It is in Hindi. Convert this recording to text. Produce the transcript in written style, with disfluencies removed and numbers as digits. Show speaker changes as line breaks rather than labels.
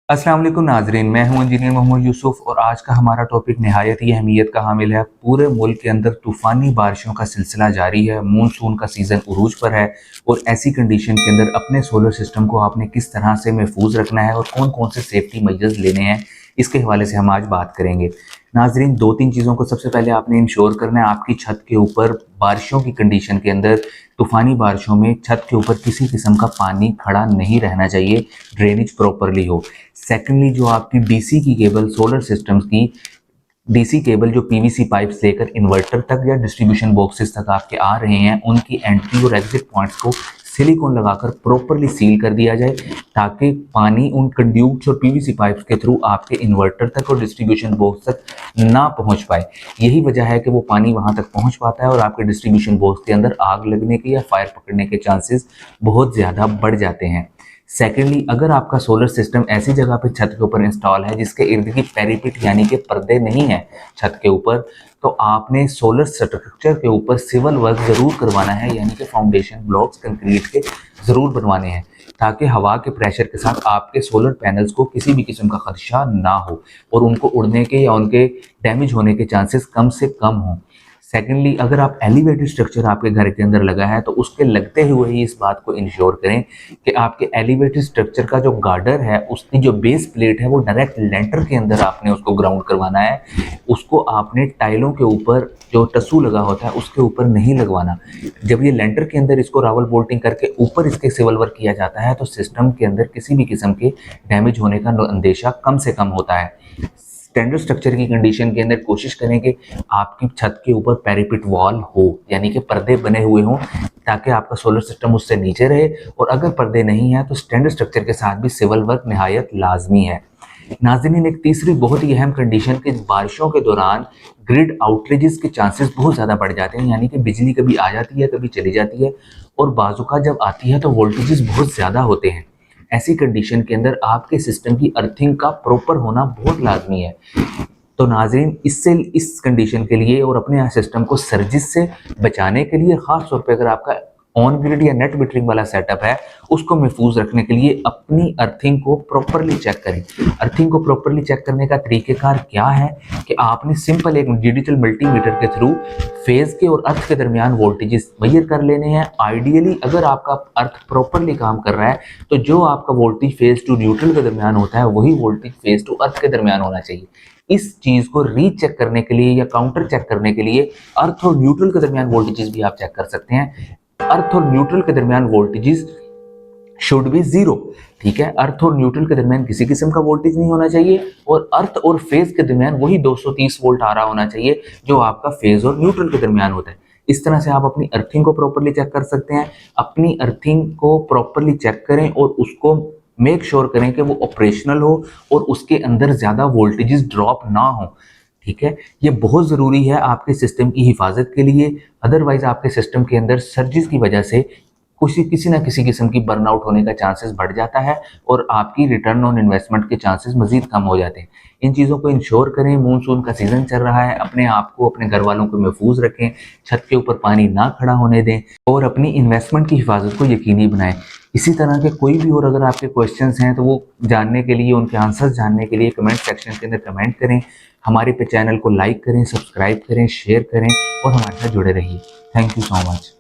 अस्सलाम वालेकुम नाजरीन, मैं हूं इंजीनियर मोहम्मद यूसुफ और आज का हमारा टॉपिक नहायत ही अहमियत का हामिल है। पूरे मुल्क के अंदर तूफ़ानी बारिशों का सिलसिला जारी है, मानसून का सीज़न उरूज पर है और ऐसी कंडीशन के अंदर अपने सोलर सिस्टम को आपने किस तरह से महफूज रखना है और कौन कौन से सेफ्टी मेजर्स लेने हैं, इसके हवाले से हम आज बात करेंगे। नाजरीन, दो तीन चीज़ों को सबसे पहले आपने इंश्योर करना है। आपकी छत के ऊपर बारिशों की कंडीशन के अंदर, तूफ़ानी बारिशों में छत के ऊपर किसी किस्म का पानी खड़ा नहीं रहना चाहिए, ड्रेनेज प्रॉपरली हो। सेकेंडली, जो आपकी डीसी की केबल, सोलर सिस्टम्स की डीसी केबल जो पीवीसी पाइप्स लेकर इन्वर्टर तक या डिस्ट्रीब्यूशन बॉक्सेस तक आपके आ रहे हैं, उनकी एंट्री और एग्जिट पॉइंट्स को सिलिकॉन लगाकर प्रॉपरली सील कर दिया जाए, ताकि पानी उन कंड्यूट्स और पीवीसी पाइप्स के थ्रू आपके इन्वर्टर तक और डिस्ट्रीब्यूशन बॉक्स तक ना पहुंच पाए। यही वजह है कि वो पानी वहां तक पहुंच पाता है और आपके डिस्ट्रीब्यूशन बॉक्स के अंदर आग लगने के या फायर पकड़ने के चांसेस बहुत ज़्यादा बढ़ जाते हैं। सेकेंडली, अगर आपका सोलर सिस्टम ऐसी जगह पर छत के ऊपर इंस्टॉल है जिसके इर्द गिर्द पैरापेट यानी कि पर्दे नहीं है छत के ऊपर, तो आपने सोलर स्ट्रक्चर के ऊपर सिविल वर्क ज़रूर करवाना है, यानी कि फाउंडेशन ब्लॉक्स कंक्रीट के ज़रूर बनवाने हैं, ताकि हवा के प्रेशर के साथ आपके सोलर पैनल्स को किसी भी किस्म का खदशा ना हो और उनको उड़ने के या उनके डैमेज होने के चांसेस कम से कम हों। सेकेंडली, अगर आप एलिवेटेड स्ट्रक्चर आपके घर के अंदर लगा है तो उसके लगते हुए ही इस बात को इंश्योर करें कि आपके एलिवेटेड स्ट्रक्चर का जो गार्डर है, उसकी जो बेस प्लेट है, वो डायरेक्ट लेंटर के अंदर आपने उसको ग्राउंड करवाना है। उसको आपने टाइलों के ऊपर जो टसू लगा होता है उसके ऊपर नहीं लगवाना। जब ये लेंटर के अंदर इसको रावल बोल्टिंग करके ऊपर इसके सिविल वर्क किया जाता है तो सिस्टम के अंदर किसी भी किस्म के डैमेज होने का अंदेशा कम से कम होता है। स्टैंडर्ड स्ट्रक्चर की कंडीशन के अंदर कोशिश करें कि आपकी छत के ऊपर पैरापेट वॉल हो, यानी कि पर्दे बने हुए हों, ताकि आपका सोलर सिस्टम उससे नीचे रहे। और अगर पर्दे नहीं हैं तो स्टैंडर्ड स्ट्रक्चर के साथ भी सिविल वर्क निहायत लाजमी है। नाज़रीन, एक तीसरी बहुत ही अहम कंडीशन कि बारिशों के दौरान ग्रिड आउटरेजेस के चांसेस बहुत ज़्यादा बढ़ जाते हैं, यानी कि बिजली कभी आ जाती है, कभी चली जाती है और बाज़ुका जब आती है तो वोल्टेजेस बहुत ज़्यादा होते हैं। ऐसी कंडीशन के अंदर आपके सिस्टम की अर्थिंग का प्रॉपर होना बहुत लाजमी है। तो नाज़रीन, इस कंडीशन के लिए और अपने सिस्टम को सर्जिस से बचाने के लिए, ख़ास तौर पे अगर आपका ऑन ग्रिड या नेट मीटरिंग वाला सेटअप है, उसको महफूज रखने के लिए अपनी अर्थिंग को प्रॉपरली चेक करें। अर्थिंग को प्रॉपरली चेक करने का तरीक़ेकार क्या है कि आपने सिंपल एक डिजिटल मल्टीमीटर के थ्रू फेज़ के और अर्थ के दरमियान वोल्टेजेस मेजर कर लेने हैं। आइडियली अगर आपका अर्थ प्रॉपरली काम कर रहा है तो जो आपका वोल्टेज फेज़ टू न्यूट्रल के दरमियान होता है, वही वोल्टेज फेज़ टू अर्थ के दरमियान होना चाहिए। इस चीज़ को रीचेक करने के लिए या काउंटर चेक करने के लिए अर्थ और न्यूट्रल के दरमियान वोल्टेजेस भी आप चेक कर सकते हैं। अर्थ और न्यूट्रल के दरमियान वोल्टेजेस शुड बी जीरो। ठीक है, अर्थ और न्यूट्रल के दरमियान किसी किस्म का वोल्टेज नहीं होना चाहिए और अर्थ और फेज के दरमियान वही 230 वोल्ट आ रहा होना चाहिए जो आपका फेज और न्यूट्रल के दरमियान होता है। इस तरह से आप अपनी अर्थिंग को प्रॉपरली चेक कर सकते हैं। अपनी अर्थिंग को प्रॉपरली चेक करें और उसको मेक श्योर करें कि वो ऑपरेशनल हो और उसके अंदर ज़्यादा वोल्टेजेस ड्रॉप ना हो। ठीक है, ये बहुत ज़रूरी है आपके सिस्टम की हिफाजत के लिए। अदरवाइज़ आपके सिस्टम के अंदर सर्जिस की वजह से किसी ना किसी किस्म की बर्नआउट होने का चांसेस बढ़ जाता है और आपकी रिटर्न ऑन इन्वेस्टमेंट के चांसेस मज़ीद कम हो जाते हैं। इन चीज़ों को इंश्योर करें। मानसून का सीज़न चल रहा है, अपने आप को, अपने घर वालों को महफूज रखें, छत के ऊपर पानी ना खड़ा होने दें और अपनी इन्वेस्टमेंट की हिफाजत को यकीनी बनाएं। इसी तरह के कोई भी और अगर आपके क्वेश्चंस हैं तो वो जानने के लिए, उनके आंसर्स जानने के लिए कमेंट सेक्शन के अंदर कमेंट करें। हमारे पे चैनल को लाइक करें, सब्सक्राइब करें, शेयर करें और हमारे साथ जुड़े रहिए। Thank you so much.